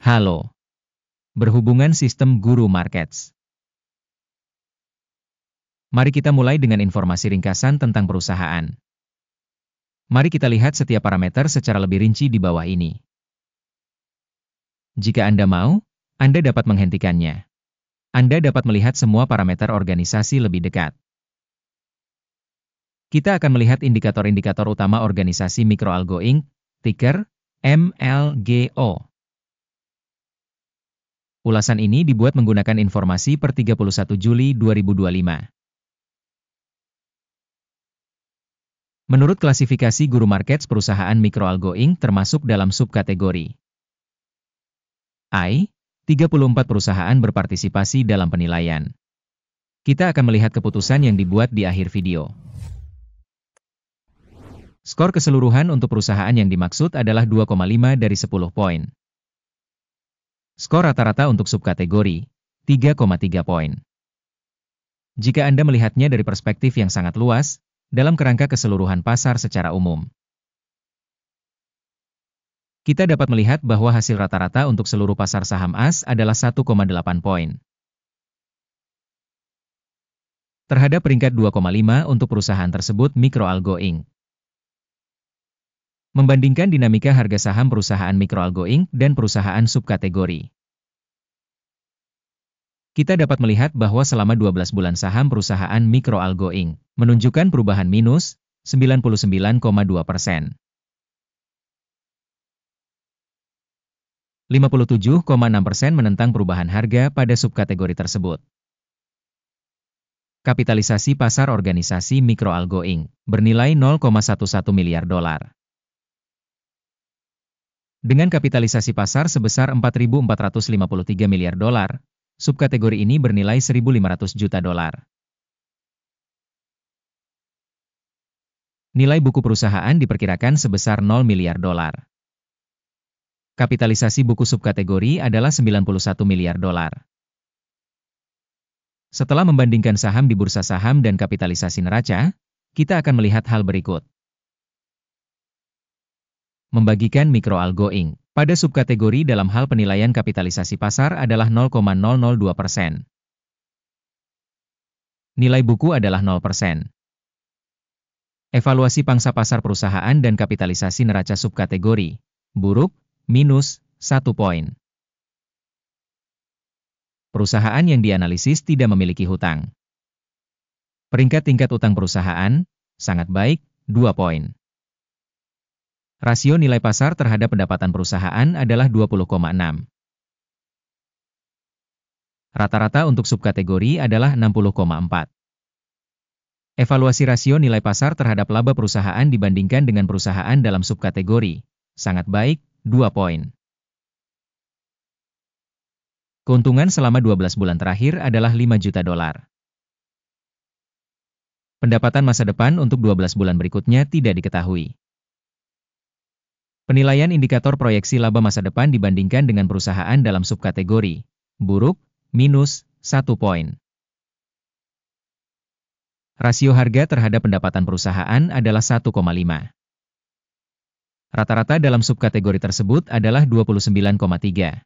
Halo. Berhubungan sistem guru markets. Mari kita mulai dengan informasi ringkasan tentang perusahaan. Mari kita lihat setiap parameter secara lebih rinci di bawah ini. Jika Anda mau, Anda dapat menghentikannya. Anda dapat melihat semua parameter organisasi lebih dekat. Kita akan melihat indikator-indikator utama organisasi Microalgo Inc., ticker MLGO. Ulasan ini dibuat menggunakan informasi per 31 Juli 2025. Menurut klasifikasi Guru Markets, perusahaan Microalgo Inc. termasuk dalam subkategori I. 34 perusahaan berpartisipasi dalam penilaian. Kita akan melihat keputusan yang dibuat di akhir video. Skor keseluruhan untuk perusahaan yang dimaksud adalah 2,5 dari 10 poin. Skor rata-rata untuk subkategori, 3,3 poin. Jika Anda melihatnya dari perspektif yang sangat luas, dalam kerangka keseluruhan pasar secara umum, kita dapat melihat bahwa hasil rata-rata untuk seluruh pasar saham AS adalah 1,8 poin. Terhadap peringkat 2,5 untuk perusahaan tersebut Microalgo Inc. Membandingkan dinamika harga saham perusahaan Microalgo Inc. dan perusahaan subkategori, kita dapat melihat bahwa selama 12 bulan saham perusahaan Microalgo Inc. menunjukkan perubahan minus 99,2%. 57,6% menentang perubahan harga pada subkategori tersebut. Kapitalisasi pasar organisasi Microalgo Inc. bernilai 0,11 miliar dolar. Dengan kapitalisasi pasar sebesar 4.453 miliar dolar, subkategori ini bernilai 1.500 juta dolar. Nilai buku perusahaan diperkirakan sebesar 0 miliar dolar. Kapitalisasi buku subkategori adalah 91 miliar dolar. Setelah membandingkan saham di bursa saham dan kapitalisasi neraca, kita akan melihat hal berikut. Membagikan Microalgo Inc. pada subkategori dalam hal penilaian kapitalisasi pasar adalah 0,002%. Nilai buku adalah 0%. Evaluasi pangsa pasar perusahaan dan kapitalisasi neraca subkategori, buruk, minus 1 poin. Perusahaan yang dianalisis tidak memiliki hutang. Peringkat tingkat utang perusahaan, sangat baik, 2 poin. Rasio nilai pasar terhadap pendapatan perusahaan adalah 20,6. Rata-rata untuk subkategori adalah 60,4. Evaluasi rasio nilai pasar terhadap laba perusahaan dibandingkan dengan perusahaan dalam subkategori, sangat baik, 2 poin. Keuntungan selama 12 bulan terakhir adalah 5 juta dolar. Pendapatan masa depan untuk 12 bulan berikutnya tidak diketahui. Penilaian indikator proyeksi laba masa depan dibandingkan dengan perusahaan dalam subkategori, buruk, minus 1 poin. Rasio harga terhadap pendapatan perusahaan adalah 1,5. Rata-rata dalam subkategori tersebut adalah 29,3.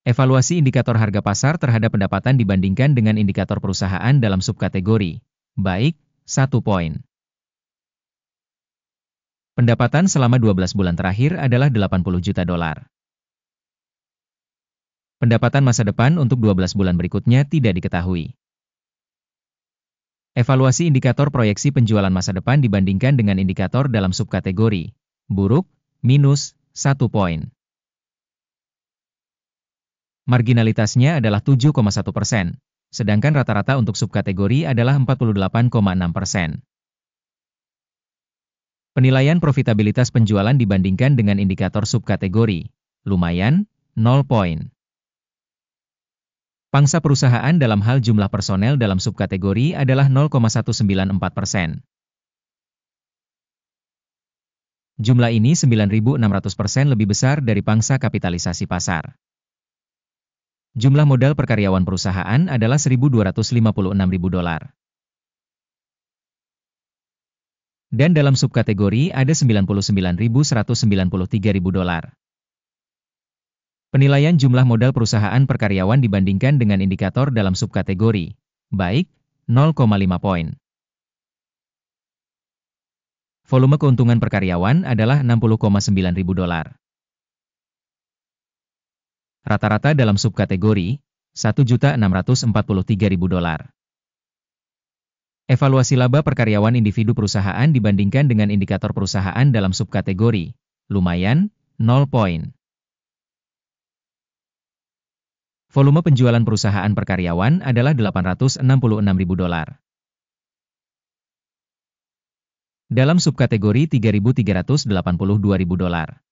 Evaluasi indikator harga pasar terhadap pendapatan dibandingkan dengan indikator perusahaan dalam subkategori, baik, 1 poin. Pendapatan selama 12 bulan terakhir adalah 80 juta dolar. Pendapatan masa depan untuk 12 bulan berikutnya tidak diketahui. Evaluasi indikator proyeksi penjualan masa depan dibandingkan dengan indikator dalam subkategori, buruk, minus 1 poin. Marginalitasnya adalah 7,1%, sedangkan rata-rata untuk subkategori adalah 48,6%. Penilaian profitabilitas penjualan dibandingkan dengan indikator subkategori, lumayan, 0 poin. Pangsa perusahaan dalam hal jumlah personel dalam subkategori adalah 0,194%. Jumlah ini 9.600% lebih besar dari pangsa kapitalisasi pasar. Jumlah modal per karyawan perusahaan adalah 1.256.000 dolar. Dan dalam subkategori ada 99.193.000 dolar. Penilaian jumlah modal perusahaan per karyawan dibandingkan dengan indikator dalam subkategori, baik, 0,5 poin. Volume keuntungan per karyawan adalah 60,9 ribu dolar. Rata-rata dalam subkategori, 1.643.000 dolar. Evaluasi laba per karyawan individu perusahaan dibandingkan dengan indikator perusahaan dalam subkategori, lumayan, 0 poin. Volume penjualan perusahaan per karyawan adalah 866.000 dolar. Dalam subkategori 3.382.000 dolar.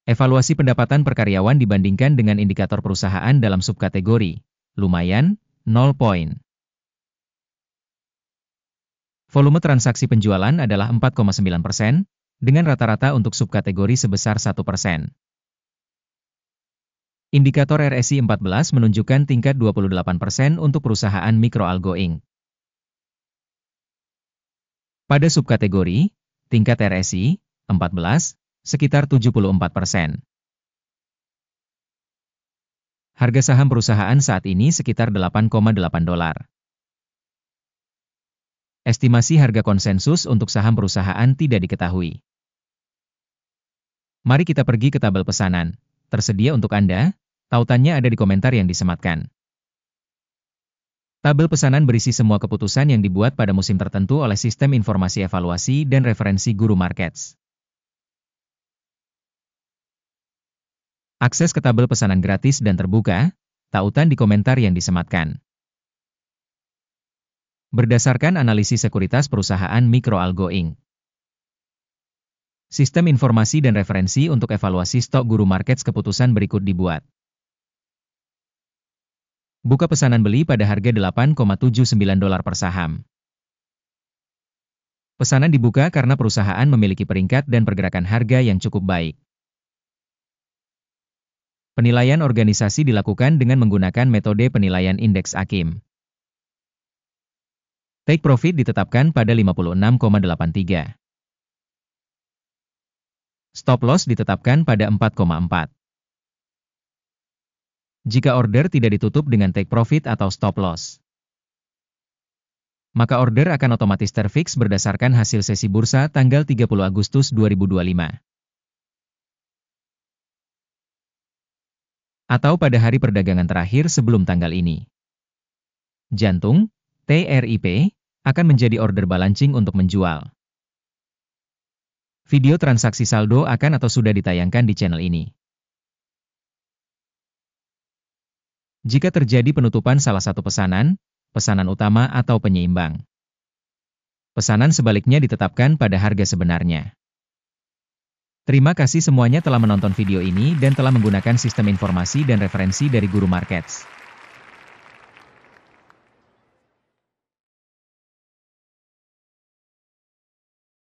Evaluasi pendapatan per karyawan dibandingkan dengan indikator perusahaan dalam subkategori, lumayan, 0 poin. Volume transaksi penjualan adalah 4,9%, dengan rata-rata untuk subkategori sebesar 1%. Indikator RSI 14 menunjukkan tingkat 28% untuk perusahaan mikroalgo Inc. Pada subkategori, tingkat RSI 14 sekitar 74%. Harga saham perusahaan saat ini sekitar 8,8 dolar. Estimasi harga konsensus untuk saham perusahaan tidak diketahui. Mari kita pergi ke tabel pesanan. Tersedia untuk Anda, tautannya ada di komentar yang disematkan. Tabel pesanan berisi semua keputusan yang dibuat pada musim tertentu oleh Sistem Informasi Evaluasi dan Referensi Guru Markets. Akses ke tabel pesanan gratis dan terbuka, tautan di komentar yang disematkan. Berdasarkan analisis sekuritas perusahaan Mikroalgo Inc. Sistem informasi dan referensi untuk evaluasi stok Guru Markets keputusan berikut dibuat. Buka pesanan beli pada harga 8,79 dolar per saham. Pesanan dibuka karena perusahaan memiliki peringkat dan pergerakan harga yang cukup baik. Penilaian organisasi dilakukan dengan menggunakan metode penilaian indeks AKIM. Take profit ditetapkan pada 56,83. Stop loss ditetapkan pada 4,4. Jika order tidak ditutup dengan take profit atau stop loss, maka order akan otomatis terfix berdasarkan hasil sesi bursa tanggal 30 Agustus 2025. Atau pada hari perdagangan terakhir sebelum tanggal ini. Jantung, TRIP, akan menjadi order balancing untuk menjual. Video transaksi saldo akan atau sudah ditayangkan di channel ini. Jika terjadi penutupan salah satu pesanan, pesanan utama atau penyeimbang, pesanan sebaliknya ditetapkan pada harga sebenarnya. Terima kasih semuanya telah menonton video ini dan telah menggunakan sistem informasi dan referensi dari Guru Markets.